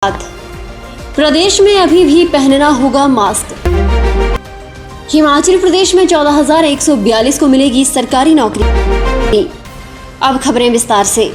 प्रदेश में अभी भी पहनना होगा मास्क। हिमाचल प्रदेश में 14,142 को मिलेगी सरकारी नौकरी। अब खबरें विस्तार से।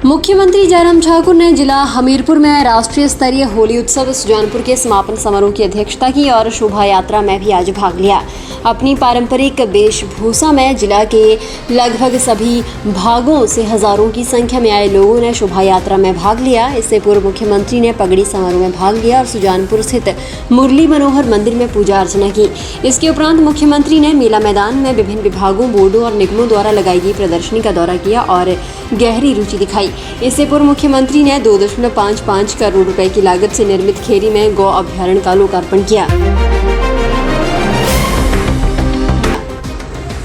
मुख्यमंत्री जयराम ठाकुर ने जिला हमीरपुर में राष्ट्रीय स्तरीय होली उत्सव सुजानपुर के समापन समारोह की अध्यक्षता की और शोभा यात्रा में भी आज भाग लिया। अपनी पारंपरिक वेशभूषा में जिला के लगभग सभी भागों से हजारों की संख्या में आए लोगों ने शोभा यात्रा में भाग लिया। इससे पूर्व मुख्यमंत्री ने पगड़ी समारोह में भाग लिया और सुजानपुर स्थित मुरली मनोहर मंदिर में पूजा अर्चना की। इसके उपरांत मुख्यमंत्री ने मेला मैदान में विभिन्न विभागों, बोर्डों और निगमों द्वारा लगाई गई प्रदर्शनी का दौरा किया और गहरी रुचि दिखाई। इससे पूर्व मुख्यमंत्री ने 2.55 करोड़ रुपए की लागत से निर्मित खेरी में गौ अभ्यारण्य का लोकार्पण किया।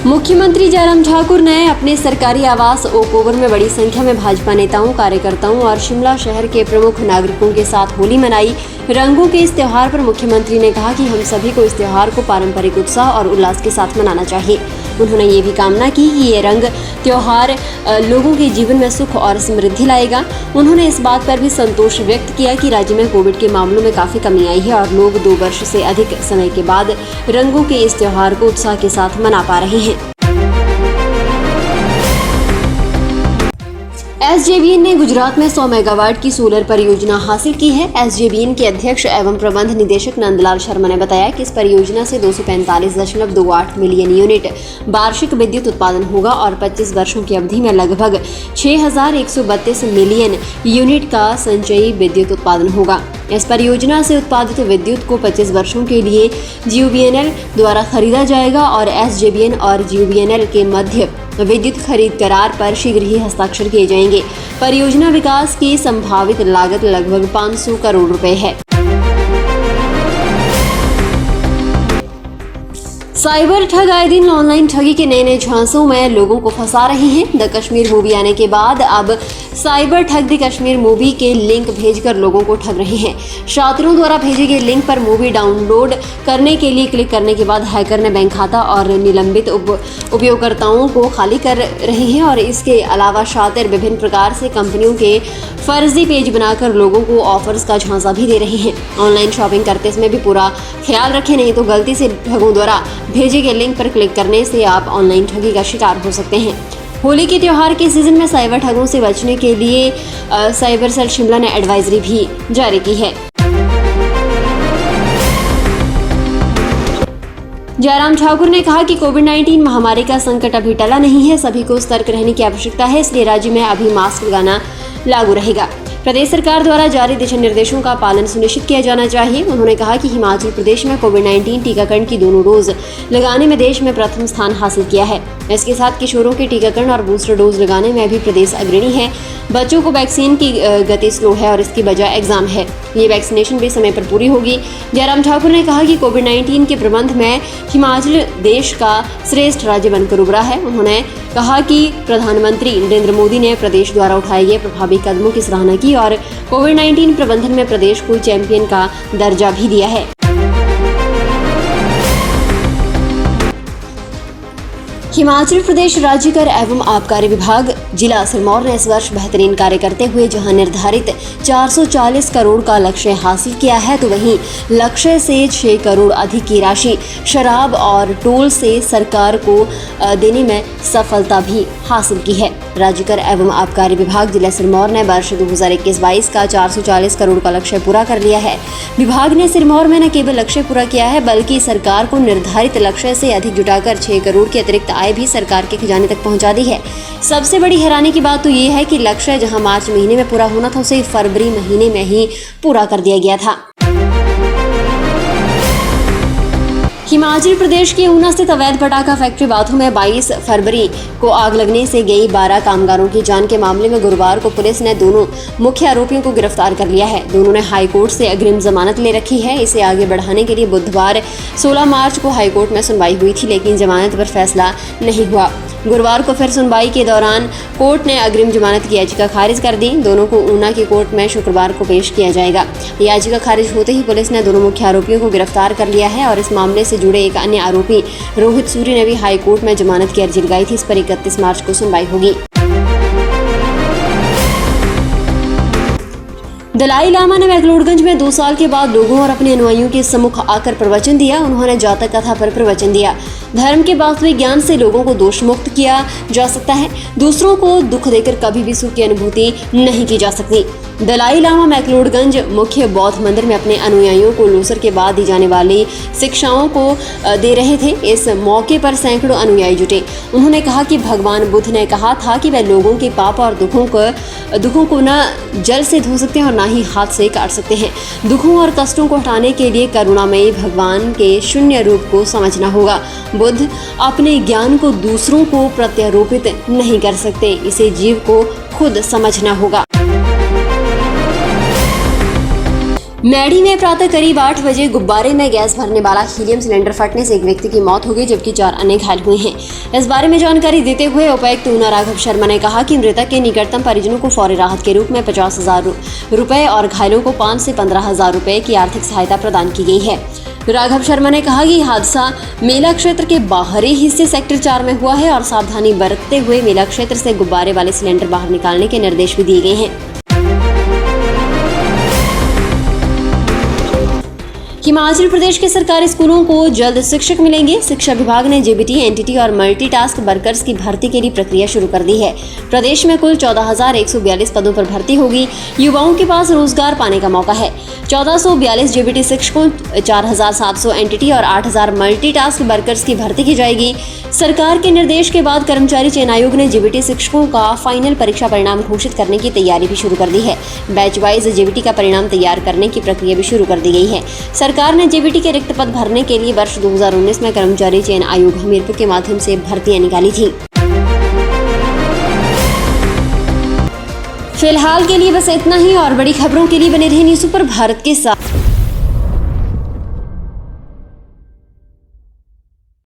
मुख्यमंत्री जयराम ठाकुर ने अपने सरकारी आवास ओक ओवर में बड़ी संख्या में भाजपा नेताओं, कार्यकर्ताओं और शिमला शहर के प्रमुख नागरिकों के साथ होली मनाई। रंगों के इस त्योहार पर मुख्यमंत्री ने कहा कि हम सभी को इस त्योहार को पारंपरिक उत्साह और उल्लास के साथ मनाना चाहिए। उन्होंने ये भी कामना की कि ये रंग त्योहार लोगों के जीवन में सुख और समृद्धि लाएगा। उन्होंने इस बात पर भी संतोष व्यक्त किया कि राज्य में कोविड के मामलों में काफी कमी आई है और लोग 2 वर्ष से अधिक समय के बाद रंगों के इस त्योहार को उत्साह के साथ मना पा रहे हैं। एसजेवीएन ने गुजरात में 100 मेगावाट की सोलर परियोजना हासिल की है। एसजेवीएन के अध्यक्ष एवं प्रबंध निदेशक नंदलाल शर्मा ने बताया कि इस परियोजना से 245.28 मिलियन यूनिट वार्षिक विद्युत उत्पादन होगा और 25 वर्षों की अवधि में लगभग 6,132 मिलियन यूनिट का संचयी विद्युत उत्पादन होगा। इस परियोजना से उत्पादित विद्युत को 25 वर्षों के लिए जीयूबीएनएल द्वारा खरीदा जाएगा और एसजेवीएन और जीयूबीएनएल के मध्य विद्युत खरीद करार पर शीघ्र ही हस्ताक्षर किए जाएंगे। परियोजना विकास की संभावित लागत लगभग 500 करोड़ रुपए है। साइबर ठग आए दिन ऑनलाइन ठगी के नए झांसों में लोगों को फंसा रहे हैं। द कश्मीर मूवी आने के बाद अब साइबर ठग द कश्मीर मूवी के लिंक भेजकर लोगों को ठग रहे हैं। छात्रों द्वारा भेजे गए लिंक पर मूवी डाउनलोड करने के लिए क्लिक करने के बाद हैकर ने बैंक खाता और निलंबित उपयोगकर्ताओं को खाली कर रहे हैं और इसके अलावा शातिर विभिन्न प्रकार से कंपनियों के फर्जी पेज बनाकर लोगों को ऑफर्स का झांसा भी दे रहे हैं। ऑनलाइन शॉपिंग करते समय भी पूरा ख्याल रखें, नहीं तो गलती से ठगों द्वारा भेजे गए लिंक पर क्लिक करने से आप ऑनलाइन ठगी का शिकार हो सकते हैं। होली के त्योहार के सीजन में साइबर ठगों से बचने के लिए साइबर सेल शिमला ने एडवाइजरी भी जारी की है। जयराम ठाकुर ने कहा कि कोविड-19 महामारी का संकट अभी टला नहीं है, सभी को सतर्क रहने की आवश्यकता है, इसलिए राज्य में अभी मास्क लगाना लागू रहेगा। प्रदेश सरकार द्वारा जारी दिशा निर्देशों का पालन सुनिश्चित किया जाना चाहिए। उन्होंने कहा कि हिमाचल प्रदेश में कोविड-19 टीकाकरण की दोनों डोज लगाने में देश में प्रथम स्थान हासिल किया है। इसके साथ किशोरों के टीकाकरण और बूस्टर डोज लगाने में भी प्रदेश अग्रणी है। बच्चों को वैक्सीन की गति स्लो है और इसकी वजह एग्जाम है। ये वैक्सीनेशन भी समय पर पूरी होगी। जयराम ठाकुर ने कहा कि कोविड-19 के प्रबंध में हिमाचल देश का श्रेष्ठ राज्य बनकर उभरा है। उन्होंने कहा कि प्रधानमंत्री नरेंद्र मोदी ने प्रदेश द्वारा उठाए गए प्रभावी कदमों की सराहना की और कोविड-19 प्रबंधन में प्रदेश को चैंपियन का दर्जा भी दिया है। हिमाचल प्रदेश राज्य कर एवं आबकारी विभाग जिला सिरमौर ने इस वर्ष बेहतरीन कार्य करते हुए जहां निर्धारित 440 करोड़ का लक्ष्य हासिल किया है, तो वहीं लक्ष्य से 6 करोड़ अधिक की राशि शराब और टोल से सरकार को देने में सफलता भी हासिल की है। राज्य कर एवं आबकारी विभाग जिला सिरमौर ने वर्ष 2021-22 का 440 करोड़ का लक्ष्य पूरा कर लिया है। विभाग ने सिरमौर में न केवल लक्ष्य पूरा किया है, बल्कि सरकार को निर्धारित लक्ष्य से अधिक जुटाकर 6 करोड़ के अतिरिक्त आय भी सरकार के खजाने तक पहुंचा दी है। सबसे बड़ी हैरानी की बात तो ये है कि लक्ष्य जहां मार्च महीने में पूरा होना था, उसे फरवरी महीने में ही पूरा कर दिया गया था। हिमाचल प्रदेश के ऊना स्थित अवैध पटाखा फैक्ट्री बाथू में 22 फरवरी को आग लगने से गई 12 कामगारों की जान के मामले में गुरुवार को पुलिस ने दोनों मुख्य आरोपियों को गिरफ्तार कर लिया है। दोनों ने हाईकोर्ट से अग्रिम जमानत ले रखी है। इसे आगे बढ़ाने के लिए बुधवार 16 मार्च को हाईकोर्ट में सुनवाई हुई थी, लेकिन जमानत पर फैसला नहीं हुआ। गुरुवार को फिर सुनवाई के दौरान कोर्ट ने अग्रिम जमानत की याचिका खारिज कर दी। दोनों को ऊना की कोर्ट में शुक्रवार को पेश किया जाएगा। याचिका खारिज होते ही पुलिस ने दोनों मुख्य आरोपियों को गिरफ्तार कर लिया है और इस मामले से जुड़े एक अन्य आरोपी रोहित सूरी ने भी हाई कोर्ट में जमानत की अर्जी लगाई थी। इस पर 31 मार्च को सुनवाई होगी। दलाई लामा ने मैक्लोडगंज में 2 साल के बाद लोगों और अपने अनुयायियों के सम्मुख आकर प्रवचन दिया। उन्होंने जातक कथा पर प्रवचन दिया। धर्म के वास्तविक ज्ञान से लोगों को दोष मुक्त किया जा सकता है। दूसरों को दुख देकर कभी भी सुख की अनुभूति नहीं की जा सकती। दलाई लामा मैक्लोडगंज मुख्य बौद्ध मंदिर में अपने अनुयायियों को लोसर के बाद दी जाने वाली शिक्षाओं को दे रहे थे। इस मौके पर सैकड़ों अनुयायी जुटे। उन्होंने कहा कि भगवान बुद्ध ने कहा था कि वह लोगों के पाप और दुखों को न जल से धो सकते हैं और न ही हाथ से काट सकते हैं। दुखों और कष्टों को हटाने के लिए करुणामयी भगवान के शून्य रूप को समझना होगा। बुद्ध अपने ज्ञान को दूसरों को प्रत्यारोपित नहीं कर सकते। इसे जीव को खुद समझना होगा। मैडी में प्रातः करीब 8 बजे गुब्बारे में गैस भरने वाला हीलियम सिलेंडर फटने से एक व्यक्ति की मौत हो गई, जबकि 4 अन्य घायल हुए हैं। इस बारे में जानकारी देते हुए उपायुक्त ऊना राघव शर्मा ने कहा कि मृतक के निकटतम परिजनों को फौरी राहत के रूप में 50,000 रुपए और घायलों को 5 से 15,000 रुपए की आर्थिक सहायता प्रदान की गई है। राघव शर्मा ने कहा कि हादसा मेला क्षेत्र के बाहरी हिस्से सेक्टर 4 में हुआ है और सावधानी बरतते हुए मेला क्षेत्र से गुब्बारे वाले सिलेंडर बाहर निकालने के निर्देश भी दिए गए हैं। हिमाचल प्रदेश के सरकारी स्कूलों को जल्द शिक्षक मिलेंगे। शिक्षा विभाग ने जेबीटी, एनटीटी और मल्टीटास्क वर्कर्स की भर्ती के लिए प्रक्रिया शुरू कर दी है। प्रदेश में कुल 14,142 पदों पर भर्ती होगी। युवाओं के पास रोजगार पाने का मौका है। 1442 जेबीटी शिक्षकों, 4,700 एनटीटी और 8,000 मल्टीटास्क वर्कर्स की भर्ती की जाएगी। सरकार के निर्देश के बाद कर्मचारी चयन आयोग ने जेबीटी शिक्षकों का फाइनल परीक्षा परिणाम घोषित करने की तैयारी भी शुरू कर दी है। बैच वाइज जेबीटी का परिणाम तैयार करने की प्रक्रिया भी शुरू कर दी गई है। सरकार ने जेबीटी के रिक्त पद भरने के लिए वर्ष 2019 में कर्मचारी चयन आयोग हमीरपुर के माध्यम से भर्तियां निकाली थी। फिलहाल के लिए बस इतना ही और बड़ी खबरों के लिए बने रहिए न्यूज़ सुपर भारत के साथ।